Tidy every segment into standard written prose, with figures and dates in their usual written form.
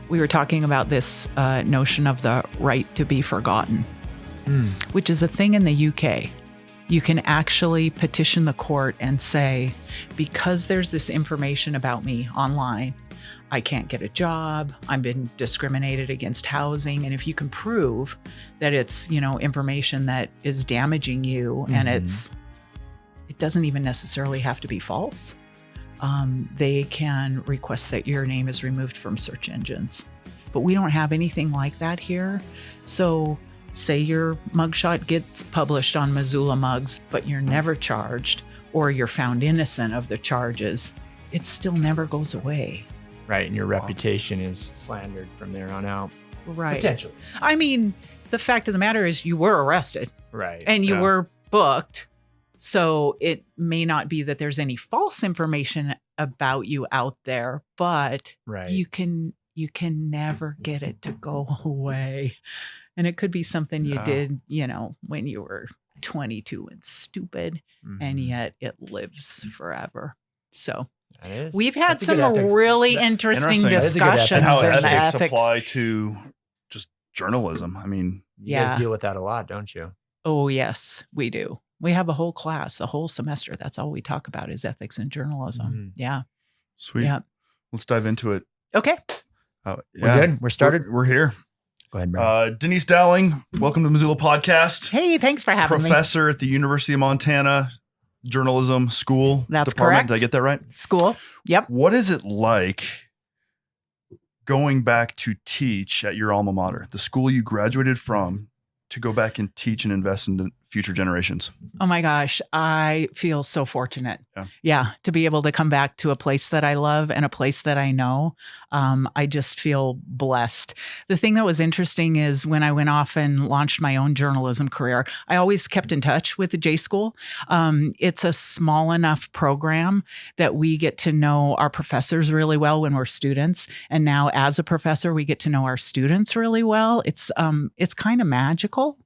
we were talking about this notion of the right to be forgotten, which is a thing in the UK. You can actually petition the court and say, because there's this information about me online, I can't get a job, I've been discriminated against housing. And if you can prove that it's, information that is damaging you and it doesn't even necessarily have to be false, they can request that your name is removed from search engines. But we don't have anything like that here. So say your mugshot gets published on Missoula Mugs, but you're never charged, or you're found innocent of the charges, it still never goes away. Right, and your reputation is slandered from there on out. Right. Potentially. I mean, the fact of the matter is you were arrested. Right. And you were booked. So it may not be that there's any false information about you out there, but you can never get it to go away. And it could be something you did, when you were 22 and stupid, and yet it lives forever. So we've had some really interesting discussions. And how in ethics apply to just journalism. I mean, you guys deal with that a lot, don't you? Oh, yes, we do. We have a whole class, the whole semester. That's all we talk about is ethics in journalism. Yeah. Sweet. Yeah. Let's dive into it. Okay. We're good. We're started. We're here. Go ahead, Brad. Denise Dowling, welcome to the Missoula podcast. Hey, thanks for having me. Professor at the University of Montana Journalism School. That's Department. correct. Did I get that right? School. Yep. What is it like going back to teach at your alma mater, the school you graduated from, to go back and teach and invest in future generations? Oh my gosh, I feel so fortunate. Yeah, to be able to come back to a place that I love and a place that I know. I just feel blessed. The thing that was interesting is when I went off and launched my own journalism career, I always kept in touch with the J School. It's a small enough program that we get to know our professors really well when we're students. And now as a professor, we get to know our students really well. It's kind of magical.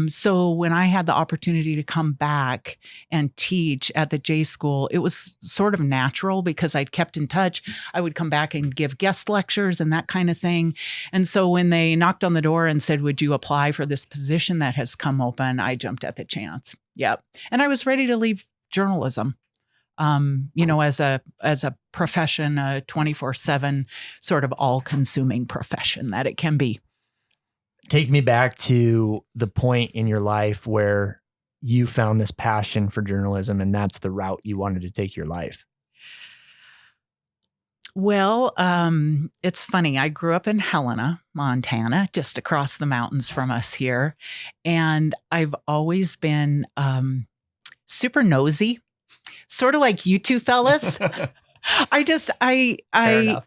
So when I had the opportunity to come back and teach at the J School, it was sort of natural because I'd kept in touch. I would come back and give guest lectures and that kind of thing. And so when they knocked on the door and said, would you apply for this position that has come open? I jumped at the chance. Yep. And I was ready to leave journalism. As a profession, a 24/7 sort of all-consuming profession that it can be. Take me back to the point in your life where you found this passion for journalism and that's the route you wanted to take your life. Well, it's funny. I grew up in Helena, Montana, just across the mountains from us here. And I've always been super nosy, sort of like you two fellas. I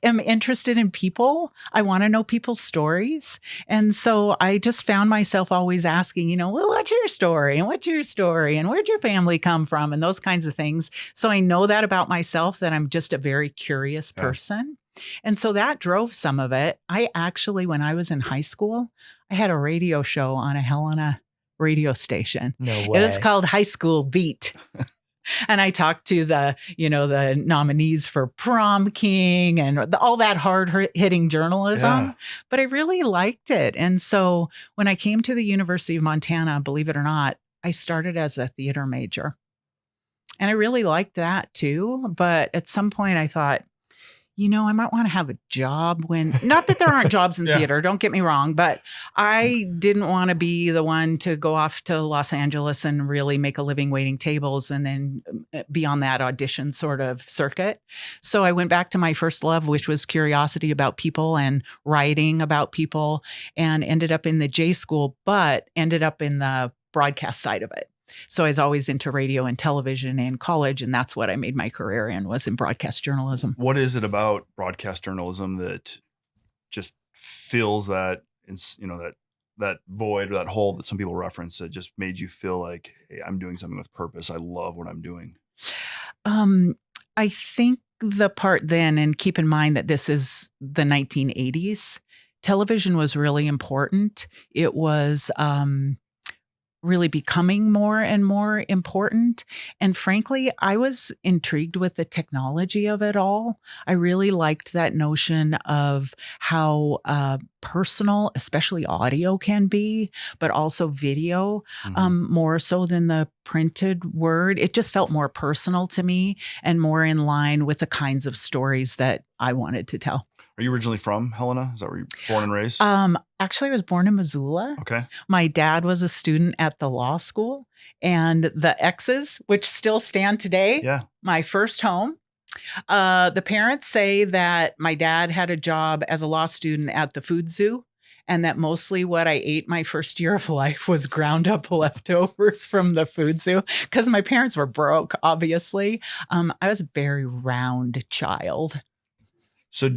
am interested in people. I want to know people's stories. And so I just found myself always asking, well, what's your story? And what's your story? And where'd your family come from? And those kinds of things. So I know that about myself, that I'm just a very curious person. And so that drove some of it. I actually, when I was in high school, I had a radio show on a Helena radio station. No way. It was called High School Beat. And I talked to the nominees for Prom King and all that hard-hitting journalism. Yeah. But I really liked it. And so when I came to the University of Montana, believe it or not, I started as a theater major. And I really liked that too. But at some point I thought, I might want to have a job not that there aren't jobs in theater, don't get me wrong, but I didn't want to be the one to go off to Los Angeles and really make a living waiting tables and then be on that audition sort of circuit. So I went back to my first love, which was curiosity about people and writing about people, and ended up in the J School, but ended up in the broadcast side of it. So I was always into radio and television in college, and that's what I made my career in, was in broadcast journalism. What is it about broadcast journalism that just fills that, that void or that hole that some people reference, that just made you feel like, hey, I'm doing something with purpose. I love what I'm doing. I think the part then, and keep in mind that this is the 1980s, television was really important. It was really becoming more and more important. And frankly, I was intrigued with the technology of it all. I really liked that notion of how personal, especially audio can be, but also video, more so than the printed word. It just felt more personal to me and more in line with the kinds of stories that I wanted to tell. Are you originally from Helena? Is that where you're born and raised? Actually, I was born in Missoula. Okay. My dad was a student at the law school, and the X's, which still stand today, my first home. The parents say that my dad had a job as a law student at the food zoo, and that mostly what I ate my first year of life was ground up leftovers from the food zoo because my parents were broke, obviously. I was a very round child. So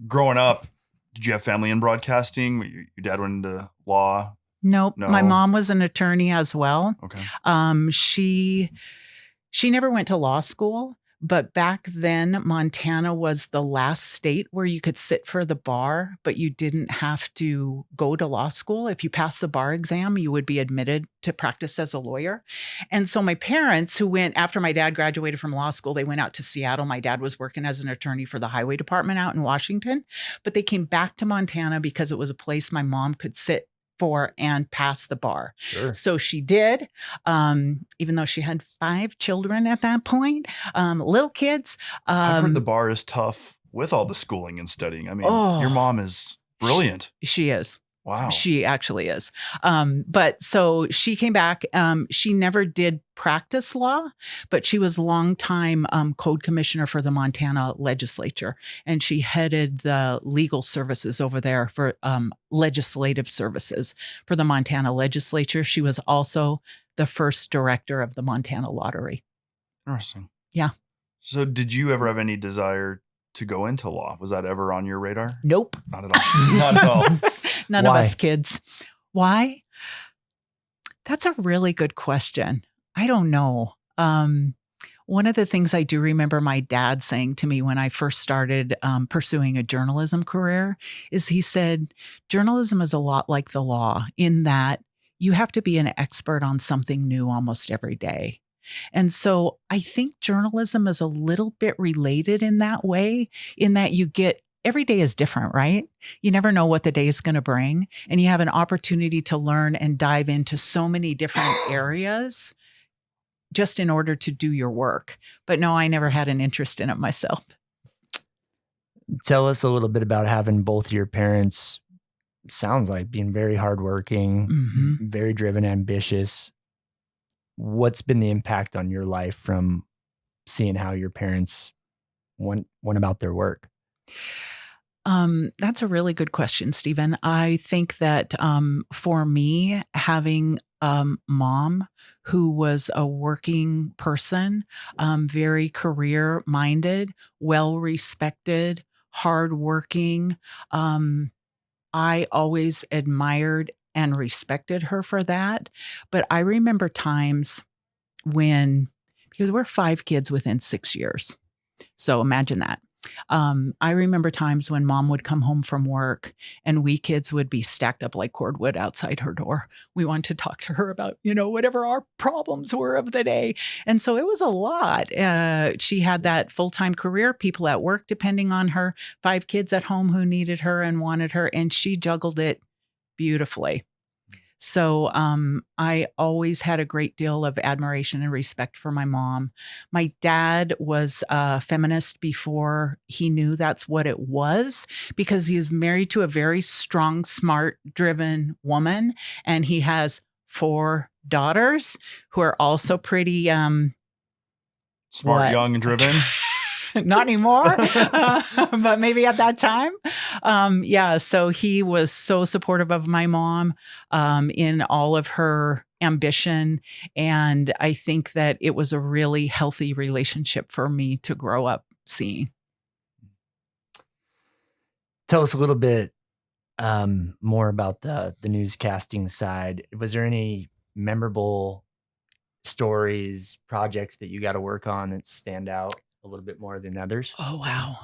growing up, did you have family in broadcasting? Your dad went into law? Nope. No. My mom was an attorney as well. Okay. She never went to law school, but back then Montana was the last state where you could sit for the bar, but you didn't have to go to law school. If you passed the bar exam, you would be admitted to practice as a lawyer. And so my parents, who went after my dad graduated from law school, they went out to Seattle. My dad was working as an attorney for the highway department out in Washington, but they came back to Montana because it was a place my mom could sit for and pass the bar. Sure. So she did, even though she had 5 children at that point, little kids. I've heard the bar is tough with all the schooling and studying. I mean, your mom is brilliant. She is. Wow. She actually is. But so she came back. She never did practice law, but she was longtime code commissioner for the Montana legislature. And she headed the legal services over there for legislative services for the Montana legislature. She was also the first director of the Montana Lottery. Interesting. Yeah. So did you ever have any desire to go into law? Was that ever on your radar? Nope. Not at all. Not at all. None of us kids. Why? That's a really good question. I don't know. One of the things I do remember my dad saying to me when I first started pursuing a journalism career is he said, journalism is a lot like the law in that you have to be an expert on something new almost every day. And so I think journalism is a little bit related in that way, in that you get every day is different, right? You never know what the day is going to bring. And you have an opportunity to learn and dive into so many different areas just in order to do your work. But no, I never had an interest in it myself. Tell us a little bit about having both your parents, sounds like being very hardworking, very driven, ambitious. What's been the impact on your life from seeing how your parents went about their work? That's a really good question, Stephen. I think that for me, having a mom who was a working person, very career minded, well respected, hardworking, I always admired and respected her for that. But I remember times because we're 5 kids within 6 years. So imagine that. I remember times when mom would come home from work and we kids would be stacked up like cordwood outside her door. We wanted to talk to her about, whatever our problems were of the day. And so it was a lot. She had that full-time career, people at work depending on her, 5 kids at home who needed her and wanted her, and she juggled it beautifully. So I always had a great deal of admiration and respect for my mom. My dad was a feminist before he knew that's what it was, because he was married to a very strong, smart, driven woman. And he has 4 daughters who are also pretty smart, young, and driven. Not anymore, but maybe at that time. So he was so supportive of my mom in all of her ambition. And I think that it was a really healthy relationship for me to grow up seeing. Tell us a little bit more about the newscasting side. Was there any memorable stories, projects that you got to work on that stand out a little bit more than others? Oh, wow.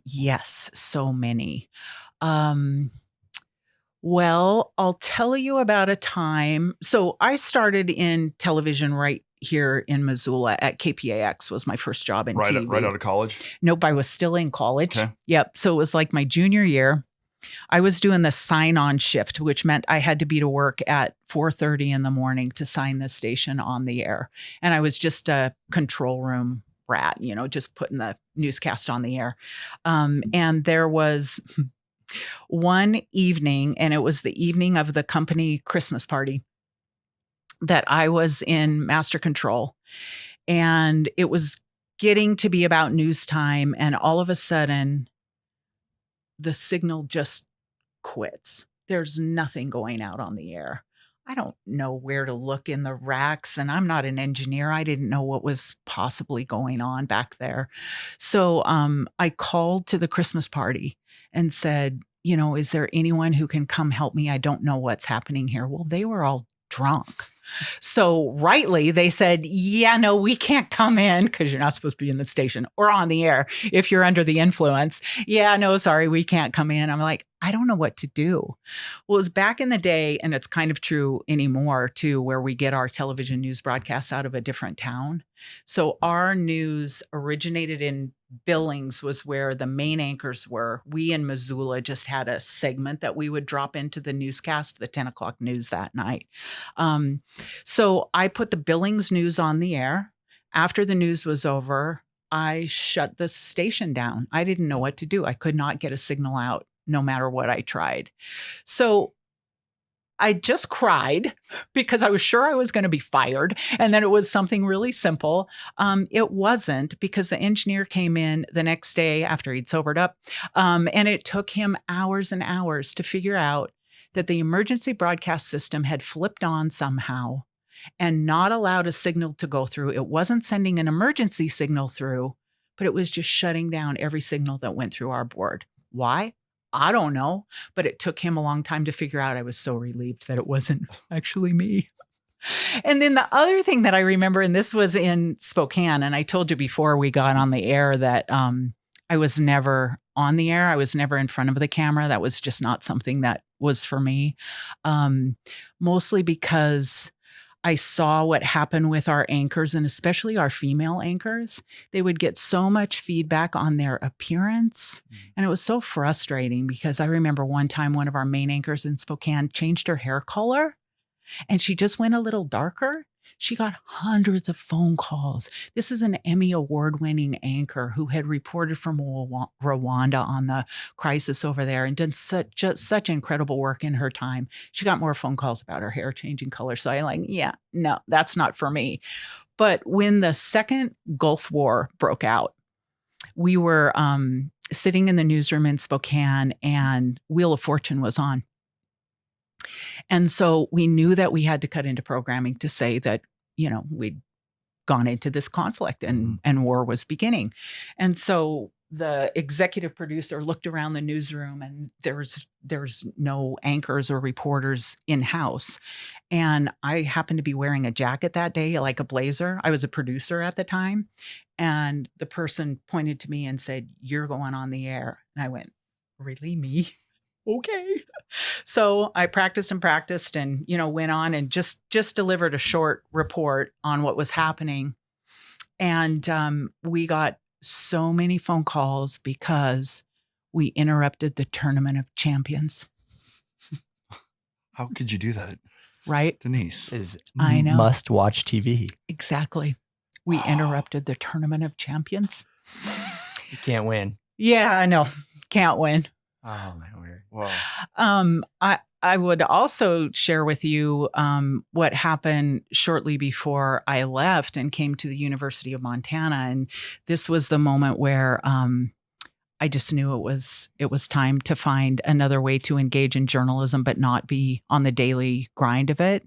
Yes, so many. Well, I'll tell you about a time. So I started in television right here in Missoula at KPAX was my first job in TV. Right out of college? Nope, I was still in college. Okay. Yep. So it was like my junior year. I was doing the sign-on shift, which meant I had to be to work at 4:30 in the morning to sign the station on the air. And I was just a control room rat, just putting the newscast on the air. And there was one evening, and it was the evening of the company Christmas party, that I was in master control. And it was getting to be about news time. And all of a sudden, the signal just quits. There's nothing going out on the air. I don't know where to look in the racks, and I'm not an engineer. I didn't know what was possibly going on back there. So I called to the Christmas party and said, is there anyone who can come help me? I don't know what's happening here. Well, they were all drunk. So rightly, they said, yeah, no, we can't come in because you're not supposed to be in the station or on the air if you're under the influence. Yeah, no, sorry, we can't come in. I'm like, I don't know what to do. Well, it was back in the day, and it's kind of true anymore too, where we get our television news broadcasts out of a different town. So our news originated in Billings, was where the main anchors were. We in Missoula just had a segment that we would drop into the newscast, the 10 o'clock news that night. So I put the Billings news on the air. After the news was over, I shut the station down. I didn't know what to do. I could not get a signal out no matter what I tried. So I just cried because I was sure I was going to be fired. And then it was something really simple. It wasn't, because the engineer came in the next day after he'd sobered up. And it took him hours and hours to figure out that the emergency broadcast system had flipped on somehow and not allowed a signal to go through. It wasn't sending an emergency signal through, but it was just shutting down every signal that went through our board. Why? I don't know, but it took him a long time to figure out. I was so relieved that it wasn't actually me. And then the other thing that I remember, and this was in Spokane, and I told you before we got on the air that I was never on the air. I was never in front of the camera. That was just not something that was for me, mostly because I saw what happened with our anchors, and especially our female anchors. They would get so much feedback on their appearance. And it was so frustrating, because I remember one time one of our main anchors in Spokane changed her hair color, and she just went a little darker. She got hundreds of phone calls. This is an Emmy award-winning anchor who had reported from Rwanda on the crisis over there and done such incredible work in her time. She got more phone calls about her hair changing color. So I'm like, yeah, no, that's not for me. But when the second Gulf War broke out, we were sitting in the newsroom in Spokane, and Wheel of Fortune was on. And so we knew that we had to cut into programming to say that, we'd gone into this conflict and war was beginning. And so the executive producer looked around the newsroom, and there's no anchors or reporters in-house. And I happened to be wearing a jacket that day, like a blazer. I was a producer at the time. And the person pointed to me and said, "You're going on the air." And I went, "Really, me?" Okay. So I practiced and, went on and just delivered a short report on what was happening. And we got so many phone calls because we interrupted the Tournament of Champions. How could you do that? Right? Denise. I know. Must watch TV. Exactly. We interrupted the Tournament of Champions. You can't win. Yeah, I know. Can't win. Oh, my word. Wow. I would also share with you what happened shortly before I left and came to the University of Montana. And this was the moment where I just knew it was time to find another way to engage in journalism, but not be on the daily grind of it.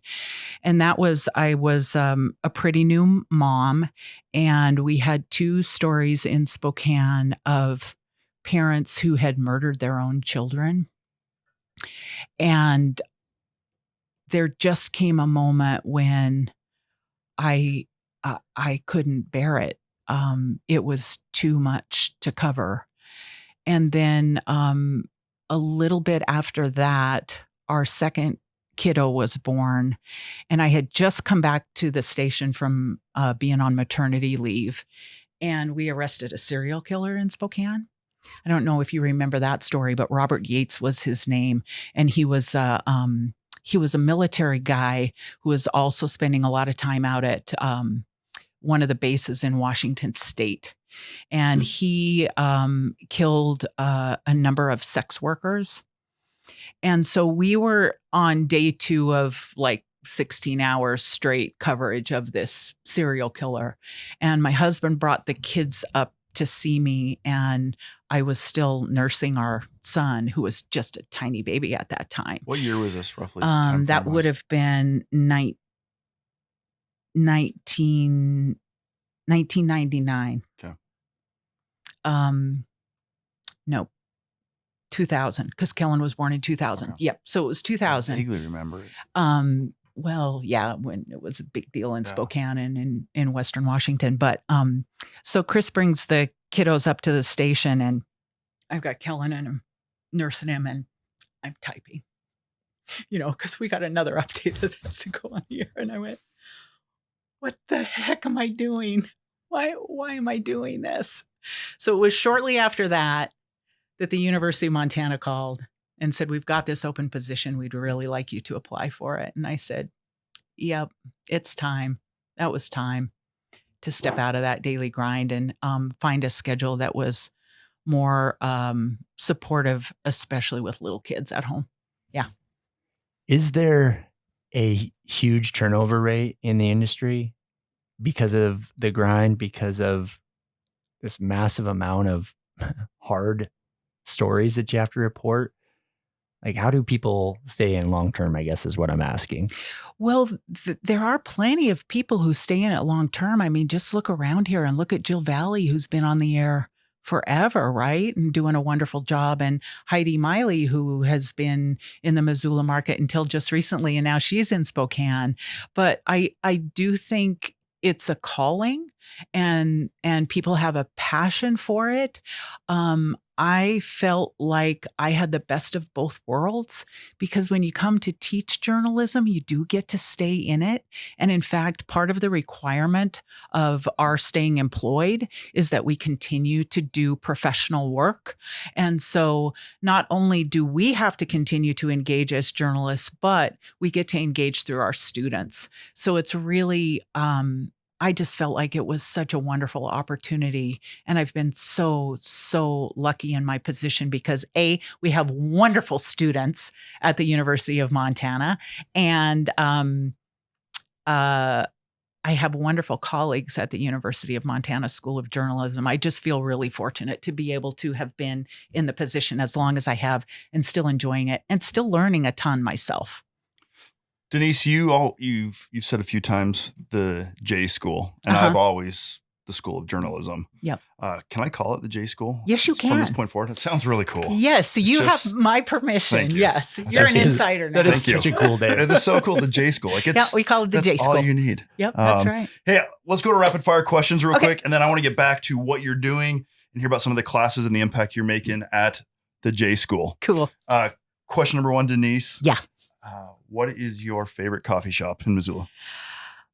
And that was, I was a pretty new mom, and we had 2 stories in Spokane of parents who had murdered their own children. And there just came a moment when I couldn't bear it. It was too much to cover. And then a little bit after that, our second kiddo was born, and I had just come back to the station from being on maternity leave, and we arrested a serial killer in Spokane. I don't know if you remember that story, but Robert Yates was his name, and he was a military guy who was also spending a lot of time out at one of the bases in Washington State, and he killed a number of sex workers. And so we were on day 2 of like 16 hours straight coverage of this serial killer. And my husband brought the kids up to see me, and I was still nursing our son, who was just a tiny baby at that time. What year was this roughly? That would have been 1999. Okay. No, 2000, because Kellen was born in 2000. Okay. Yep. So it was 2000. I vaguely remember it. Well, yeah, when it was a big deal in Spokane and in Western Washington. But so Chris brings the kiddos up to the station, and I've got Kellen and I'm nursing him, and I'm typing, because we got another update that has to go on here. And I went, what the heck am I doing? Why am I doing this? So it was shortly after that the University of Montana called and said, we've got this open position. We'd really like you to apply for it. And I said, yep, it's time. That was time to step out of that daily grind and find a schedule that was more supportive, especially with little kids at home. Yeah. Is there a huge turnover rate in the industry because of the grind, because of this massive amount of hard stories that you have to report? Like, how do people stay in long term, I guess, is what I'm asking. Well, there are plenty of people who stay in it long term. I mean, just look around here and look at Jill Valley, who's been on the air forever, right? And doing a wonderful job. And Heidi Miley, who has been in the Missoula market until just recently, and now she's in Spokane. But I do think it's a calling, and people have a passion for it. I felt like I had the best of both worlds, because when you come to teach journalism, you do get to stay in it. And in fact, part of the requirement of our staying employed is that we continue to do professional work. And so not only do we have to continue to engage as journalists, but we get to engage through our students. So it's really, I just felt like it was such a wonderful opportunity. And I've been so, so lucky in my position because we have wonderful students at the University of Montana. And I have wonderful colleagues at the University of Montana School of Journalism. I just feel really fortunate to be able to have been in the position as long as I have and still enjoying it and still learning a ton myself. Denise, you've said a few times the J School, and I've always the School of Journalism. Yep. Can I call it the J School? Yes, you can. From this point forward, it sounds really cool. Yes, you have my permission. Thank you. Yes, you're an insider now. That is such a cool day. It is so cool, the J School. Like we call it the J School. That's all you need. Yep, that's right. Hey, let's go to rapid fire questions real quick, and then I want to get back to what you're doing and hear about some of the classes and the impact you're making at the J School. Cool. Question number 1, Denise. Yeah. What is your favorite coffee shop in Missoula?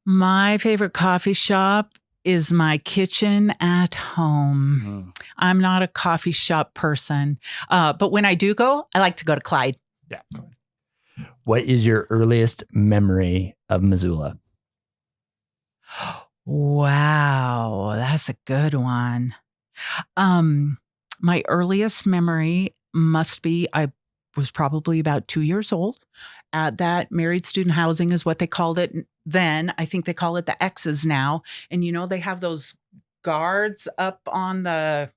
My favorite coffee shop is my kitchen at home. I'm not a coffee shop person, but when I do go, I like to go to Clyde. Yeah. What is your earliest memory of Missoula? Wow, that's a good one. My earliest memory must be I was probably about 2 years old at that married student housing is what they called it then. I think they call it the X's now. And, they have those guards up on the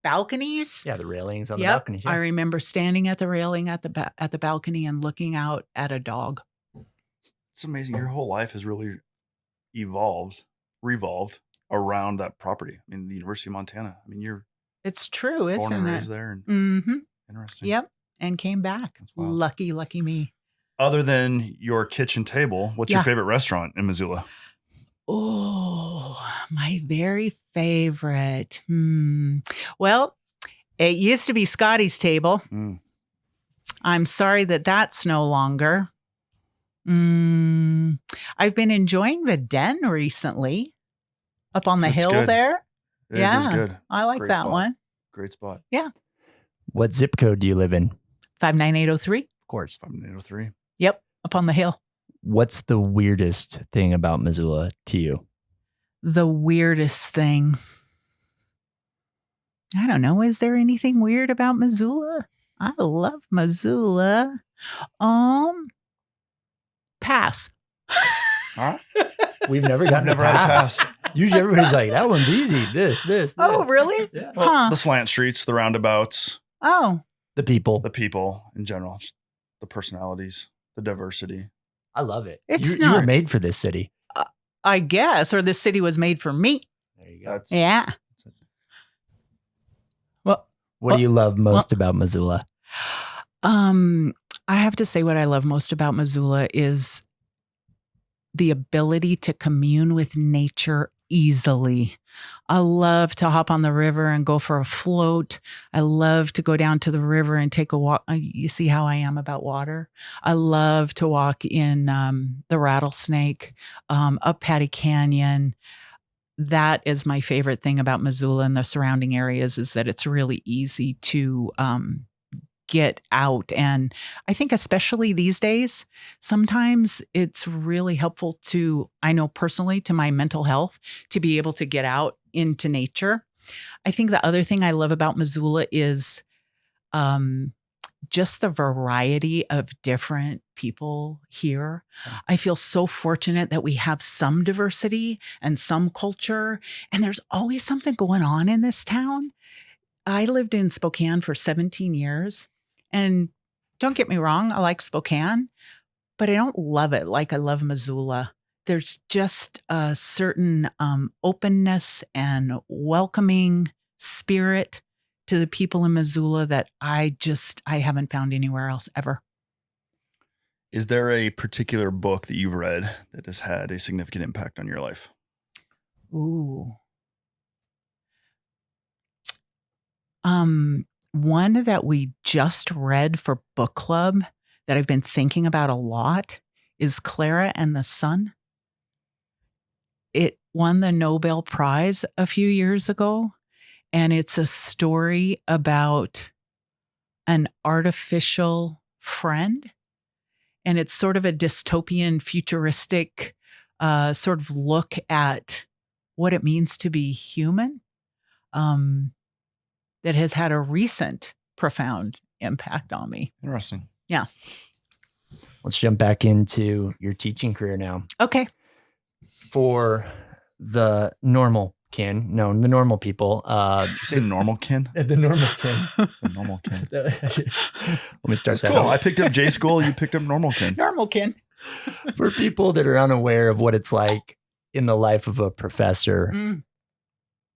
balconies. Yeah, the railings on the balconies. Yeah. I remember standing at the railing at the balcony and looking out at a dog. It's amazing. Your whole life has really revolved around that property. I mean, the University of Montana. I mean, it's true, isn't it? Born and raised there. Interesting. Yep. And came back. Lucky me. Other than your kitchen table, what's your favorite restaurant in Missoula? Oh, my very favorite. Well, it used to be Scotty's Table. I'm sorry that that's no longer. I've been enjoying the Den recently up on the It's hill good. there. It is good. I like Great that spot. one. Great spot. Yeah. What zip code do you live in? 59803. Of course. 5803. Yep. Up on the hill. What's the weirdest thing about Missoula to you? The weirdest thing. I don't know. Is there anything weird about Missoula? I love Missoula. Pass. Huh? We've never gotten Never had a pass. Usually everybody's like, that one's easy. This. Oh, really? Yeah. Well, the slant streets, the roundabouts, Oh, The people. the people in general, just the personalities, the diversity. I love it. It's You were not- made for this city. I guess. Or this city was made for me. There you go. That's Yeah. Well, What do you love most about Missoula? I have to say what I love most about Missoula is the ability to commune with nature easily. I love to hop on the river and go for a float. I love to go down to the river and take a walk. You see how I am about water? I love to walk in the Rattlesnake, up Patty Canyon. That is my favorite thing about Missoula and the surrounding areas is that it's really easy to get out. And I think especially these days, sometimes it's really helpful to, I know personally, to my mental health, to be able to get out into nature. I think the other thing I love about Missoula is just the variety of different people here. I feel so fortunate that we have some diversity and some culture, and there's always something going on in this town. I lived in Spokane for 17 years. And don't get me wrong, I like Spokane, but I don't love it like I love Missoula. There's just a certain openness and welcoming spirit to the people in Missoula that I haven't found anywhere else ever. Is there a particular book that you've read that has had a significant impact on your life? Ooh. One that we just read for book club that I've been thinking about a lot is Clara and the Sun. It won the Nobel Prize a few years ago, and it's a story about an artificial friend. And it's sort of a dystopian, futuristic sort of look at what it means to be human. That has had a recent profound impact on me. Interesting. Yeah. Let's jump back into your teaching career now. Okay. For the normal people. Did you say normal kin? The normal kin. The normal kin. Let me start That's that cool. over. I picked up J School. You picked up normal kin. Normal kin. For people that are unaware of what it's like in the life of a professor,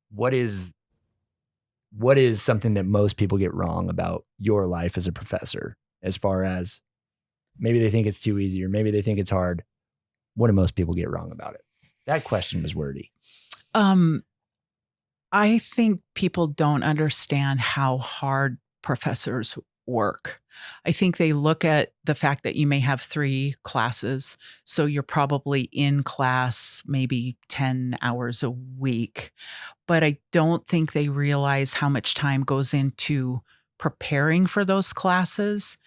what is something that most people get wrong about your life as a professor, as far as maybe they think it's too easy or maybe they think it's hard? What do most people get wrong about it? That question was wordy. I think people don't understand how hard professors work. I think they look at the fact that you may have 3 classes, so you're probably in class maybe 10 hours a week. But I don't think they realize how much time goes into preparing for those classes,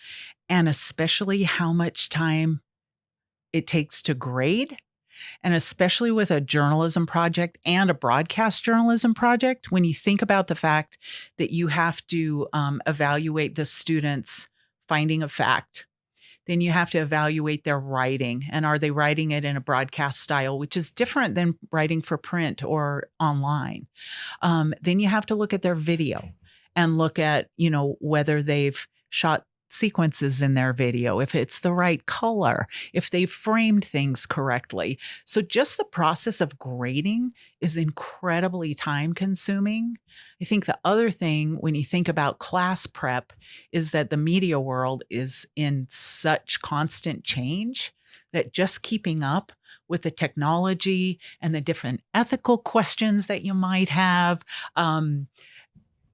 and especially how much time it takes to grade. And especially with a journalism project and a broadcast journalism project, when you think about the fact that you have to evaluate the students' finding of fact, then you have to evaluate their writing. And are they writing it in a broadcast style, which is different than writing for print or online? Then you have to look at their video and look at, whether they've shot sequences in their video, if it's the right color, if they've framed things correctly. So just the process of grading is incredibly time consuming. I think the other thing when you think about class prep is that the media world is in such constant change that just keeping up with the technology and the different ethical questions that you might have,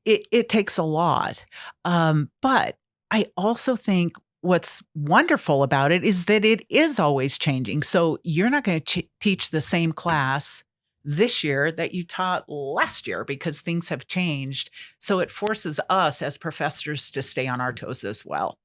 it takes a lot. But I also think what's wonderful about it is that it is always changing. So you're not going to teach the same class this year that you taught last year because things have changed. So it forces us as professors to stay on our toes as well.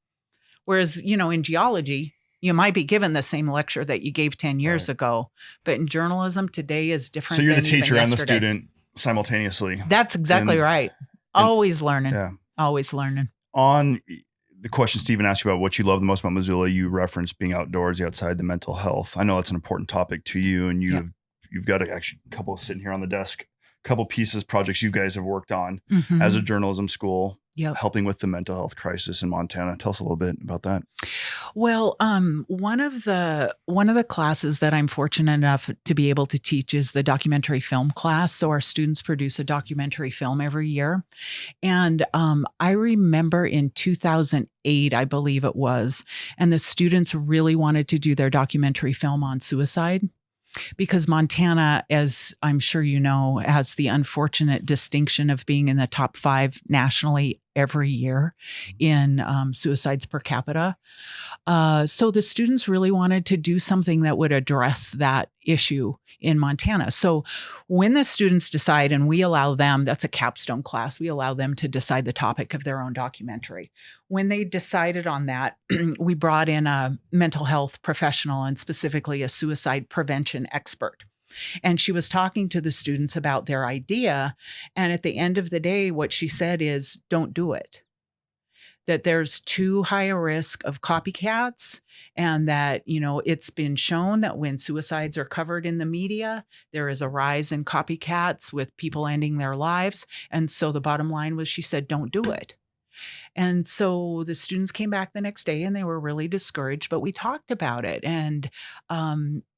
Whereas, in geology, you might be given the same lecture that you gave 10 years ago, but in journalism today is different. So you're the than even teacher and the yesterday. student simultaneously. That's exactly right. Always learning. Yeah. Always learning. On the question Stephen asked you about what you love the most about Missoula, you referenced being outdoors, outside, the mental health. I know that's an important topic to you, and you've got actually a couple sitting here on the desk, a couple pieces, projects you guys have worked on as a journalism school, helping with the mental health crisis in Montana. Tell us a little bit about that. Well, one of the classes that I'm fortunate enough to be able to teach is the documentary film class. So our students produce a documentary film every year. And I remember in 2008, I believe it was, and the students really wanted to do their documentary film on suicide. Because Montana, as I'm sure you know, has the unfortunate distinction of being in the top 5 nationally every year in suicides per capita. So the students really wanted to do something that would address that issue in Montana. So when the students decide, and we allow them, that's a capstone class, we allow them to decide the topic of their own documentary. When they decided on that, we brought in a mental health professional and specifically a suicide prevention expert. And she was talking to the students about their idea. And at the end of the day, what she said is, don't do it. That there's too high a risk of copycats, and that, it's been shown that when suicides are covered in the media, there is a rise in copycats with people ending their lives. And so the bottom line was, she said, don't do it. And so the students came back the next day and they were really discouraged, but we talked about it. And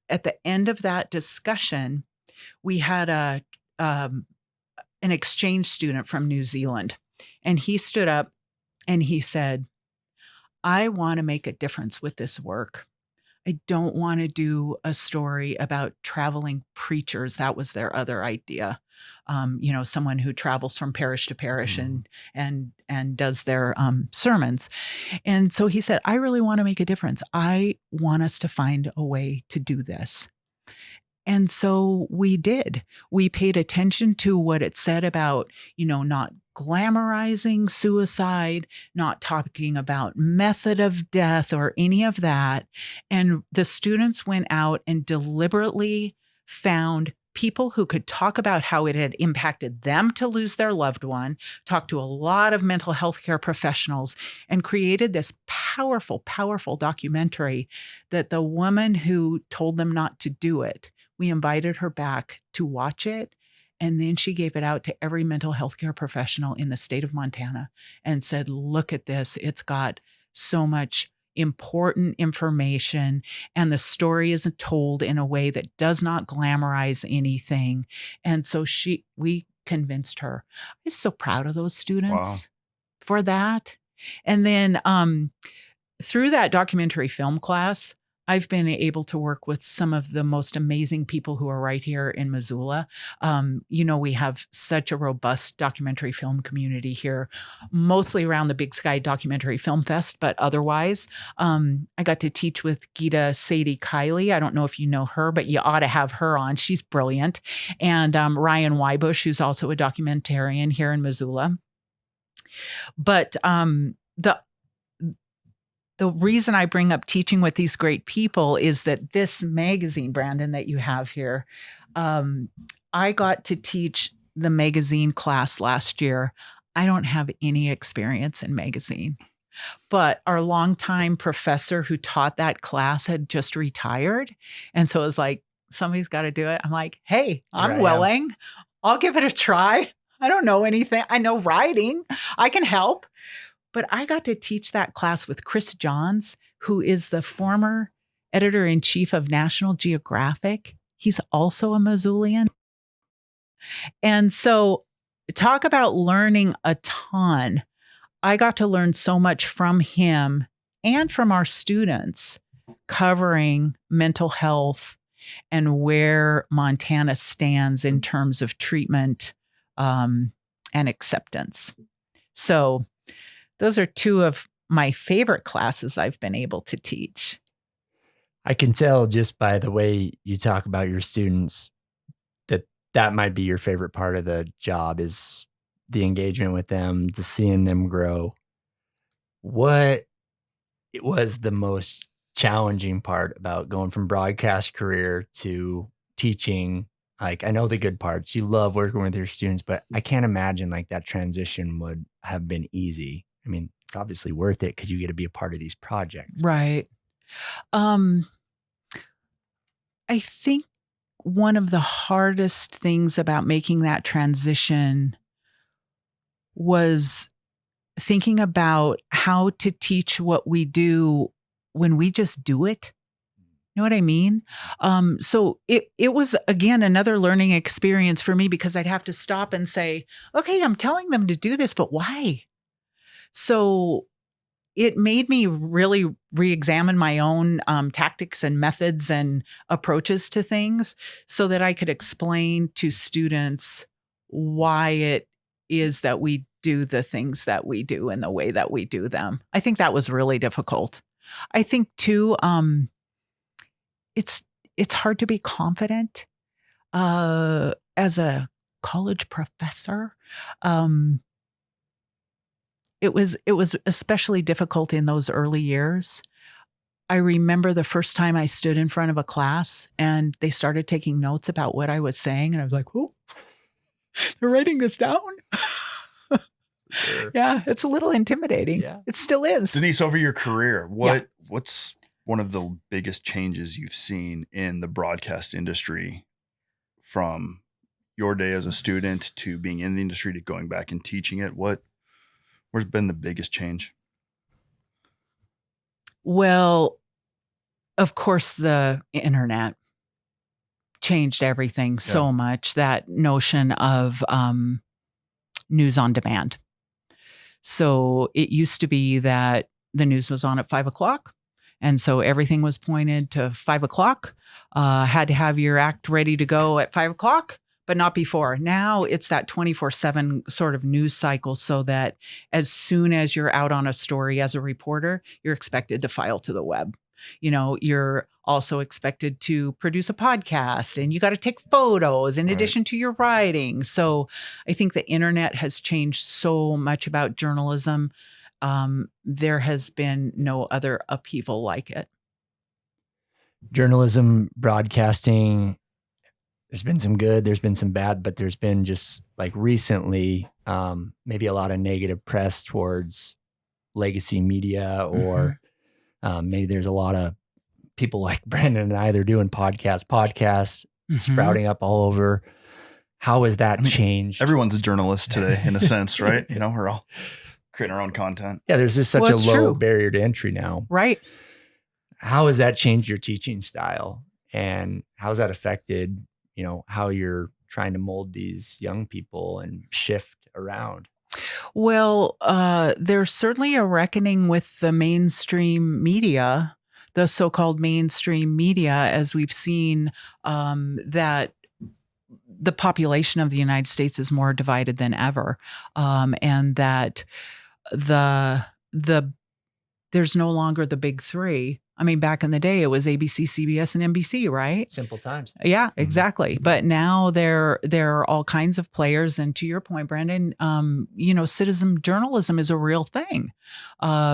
at the end of that discussion, we had an exchange student from New Zealand, and he stood up and he said, I want to make a difference with this work. I don't want to do a story about traveling preachers. That was their other idea. Someone who travels from parish to parish and does their sermons. And so he said, I really want to make a difference. I want us to find a way to do this. And so we did. We paid attention to what it said about, not glamorizing suicide, not talking about method of death or any of that. And the students went out and deliberately found people who could talk about how it had impacted them to lose their loved one, talked to a lot of mental health care professionals, and created this powerful, powerful documentary that the woman who told them not to do it, we invited her back to watch it. And then she gave it out to every mental health care professional in the state of Montana and said, look at this. It's got so much important information, and the story is told in a way that does not glamorize anything. And so we convinced her. I'm so proud of those students for that. And then through that documentary film class, I've been able to work with some of the most amazing people who are right here in Missoula. We have such a robust documentary film community here, mostly around the Big Sky Documentary Film Fest, but otherwise, I got to teach with Gita Sadie Kiley. I don't know if you know her, but you ought to have her on. She's brilliant. And Ryan Wybush, who's also a documentarian here in Missoula. But the reason I bring up teaching with these great people is that this magazine, Brandon, that you have here, I got to teach the magazine class last year. I don't have any experience in magazine, but our longtime professor who taught that class had just retired. And so it was like, somebody's got to do it. I'm like, hey, I'm willing. I'll give it a try. I don't know anything. I know writing. I can help. But I got to teach that class with Chris Johns, who is the former editor-in-chief of National Geographic. He's also a Missoulian. And so talk about learning a ton. I got to learn so much from him and from our students covering mental health and where Montana stands in terms of treatment and acceptance. So those are two of my favorite classes I've been able to teach. I can tell just by the way you talk about your students that might be your favorite part of the job is the engagement with them, to seeing them grow. What was the most challenging part about going from broadcast career to teaching? Like, I know the good parts. You love working with your students, but I can't imagine like that transition would have been easy. I mean, it's obviously worth it because you get to be a part of these projects. Right. I think one of the hardest things about making that transition was thinking about how to teach what we do when we just do it. You know what I mean? So it was, again, another learning experience for me because I'd have to stop and say, okay, I'm telling them to do this, but why? So it made me really re-examine my own tactics and methods and approaches to things so that I could explain to students why it is that we do the things that we do and the way that we do them. I think that was really difficult. I think too, it's hard to be confident as a college professor. It was especially difficult in those early years. I remember the first time I stood in front of a class and they started taking notes about what I was saying. And I was like, oh, they're writing this down. Sure. Yeah, it's a little intimidating. Yeah. It still is. Denise, over your career, what's one of the biggest changes you've seen in the broadcast industry from your day as a student to being in the industry to going back and teaching it? Where's been the biggest change? Well, of course, the internet changed everything so much. That notion of news on demand. So it used to be that the news was on at 5:00. And so everything was pointed to 5:00. Had to have your act ready to go at 5:00, but not before. Now it's that 24/7 sort of news cycle, so that as soon as you're out on a story as a reporter, you're expected to file to the web. You know, you're also expected to produce a podcast and you got to take photos in addition to your writing. So I think the internet has changed so much about journalism. There has been no other upheaval like it. Journalism, broadcasting, there's been some good, there's been some bad, but there's been just like recently, maybe a lot of negative press towards legacy media, or maybe there's a lot of people like Brandon and I, they're doing podcasts sprouting up all over. How has that changed? Everyone's a journalist today in a sense, right? You know, we're all creating our own content. Yeah, there's just such a low barrier to entry now. Right. How has that changed your teaching style? And how's that affected, you know, how you're trying to mold these young people and shift around? Well, there's certainly a reckoning with the mainstream media, the so-called mainstream media, as we've seen that the population of the United States is more divided than ever, and that there's no longer the big three. I mean, back in the day, it was ABC, CBS, and NBC, right? Simple times. Yeah, exactly. But now there are all kinds of players. And to your point, Brandon, you know, citizen journalism is a real thing.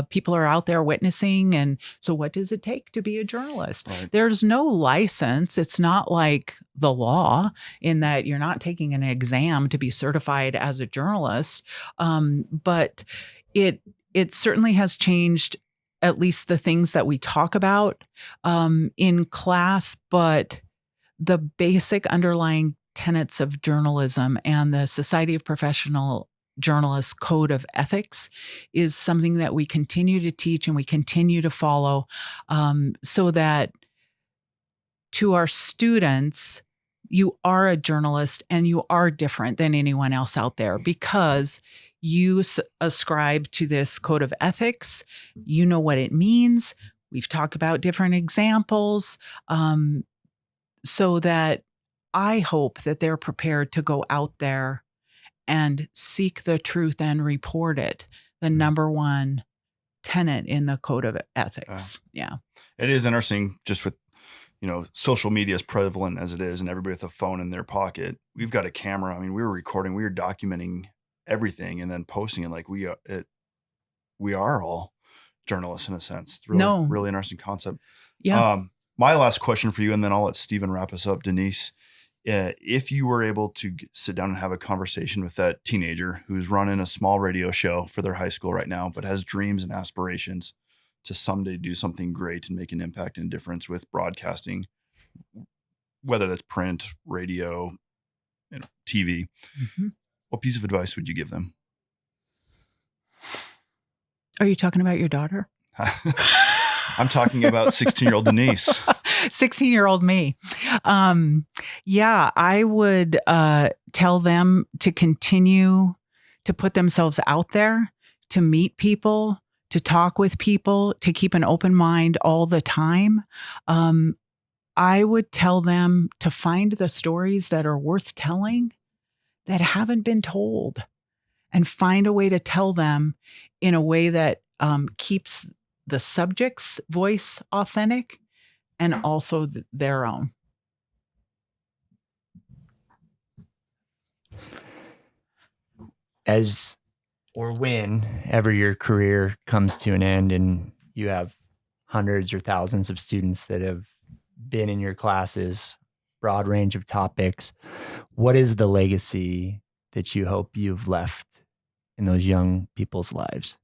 People are out there witnessing. And so what does it take to be a journalist? Right. There's no license. It's not like the law in that you're not taking an exam to be certified as a journalist. But it certainly has changed at least the things that we talk about in class, but the basic underlying tenets of journalism and the Society of Professional Journalists Code of Ethics is something that we continue to teach and we continue to follow, so that to our students, you are a journalist and you are different than anyone else out there because you ascribe to this code of ethics. You know what it means. We've talked about different examples, so that I hope that they're prepared to go out there and seek the truth and report it. The number one tenet in the code of ethics. Yeah. It is interesting just with, social media as prevalent as it is and everybody with a phone in their pocket. We've got a camera. I mean, we were recording, we were documenting everything and then posting it like we are all journalists in a sense. It's really, really interesting concept. Yeah. My last question for you, and then I'll let Stephen wrap us up, Denise. If you were able to sit down and have a conversation with that teenager who's running a small radio show for their high school right now, but has dreams and aspirations to someday do something great and make an impact and difference with broadcasting, whether that's print, radio, TV, what piece of advice would you give them? Are you talking about your daughter? I'm talking about 16-year-old Denise. 16-year-old me. I would tell them to continue to put themselves out there, to meet people, to talk with people, to keep an open mind all the time. I would tell them to find the stories that are worth telling that haven't been told and find a way to tell them in a way that keeps the subject's voice authentic and also their own. As or whenever your career comes to an end and you have hundreds or thousands of students that have been in your classes, broad range of topics, what is the legacy that you hope you've left in those young people's lives?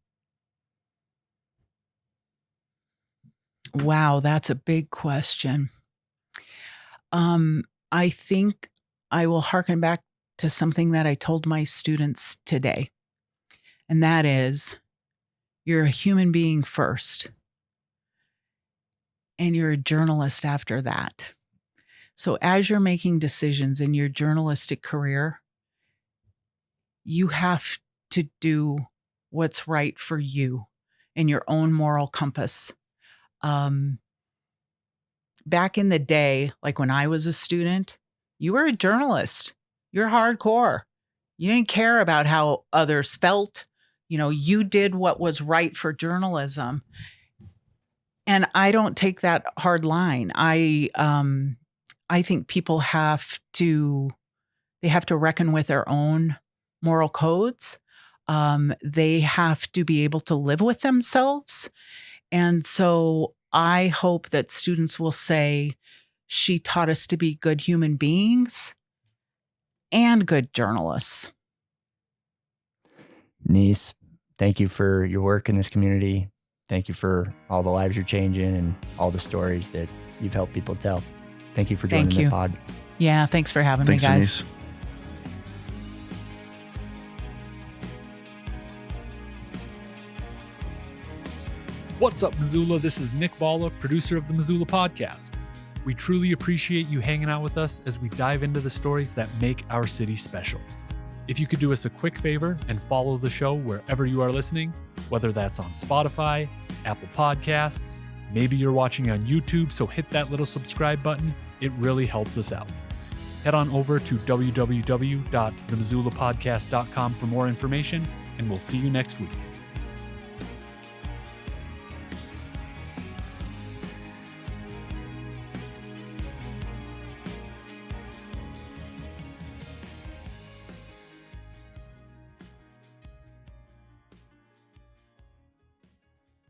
Wow, that's a big question. I think I will hearken back to something that I told my students today. And that is, you're a human being first, and you're a journalist after that. So as you're making decisions in your journalistic career, you have to do what's right for you in your own moral compass. Back in the day, like when I was a student, you were a journalist. You're hardcore. You didn't care about how others felt. You did what was right for journalism. And I don't take that hard line. I think people have to reckon with their own moral codes. They have to be able to live with themselves. And so I hope that students will say, she taught us to be good human beings and good journalists. Denise, thank you for your work in this community. Thank you for all the lives you're changing and all the stories that you've helped people tell. Thank you for joining the pod. Yeah, thanks for having me, guys. Denise. What's up, Missoula? This is Nick Balla, producer of the Missoula podcast. We truly appreciate you hanging out with us as we dive into the stories that make our city special. If you could do us a quick favor and follow the show wherever you are listening, whether that's on Spotify, Apple Podcasts, maybe you're watching on YouTube, so hit that little subscribe button. It really helps us out. Head on over to www.themissoulapodcast.com for more information, and we'll see you next week.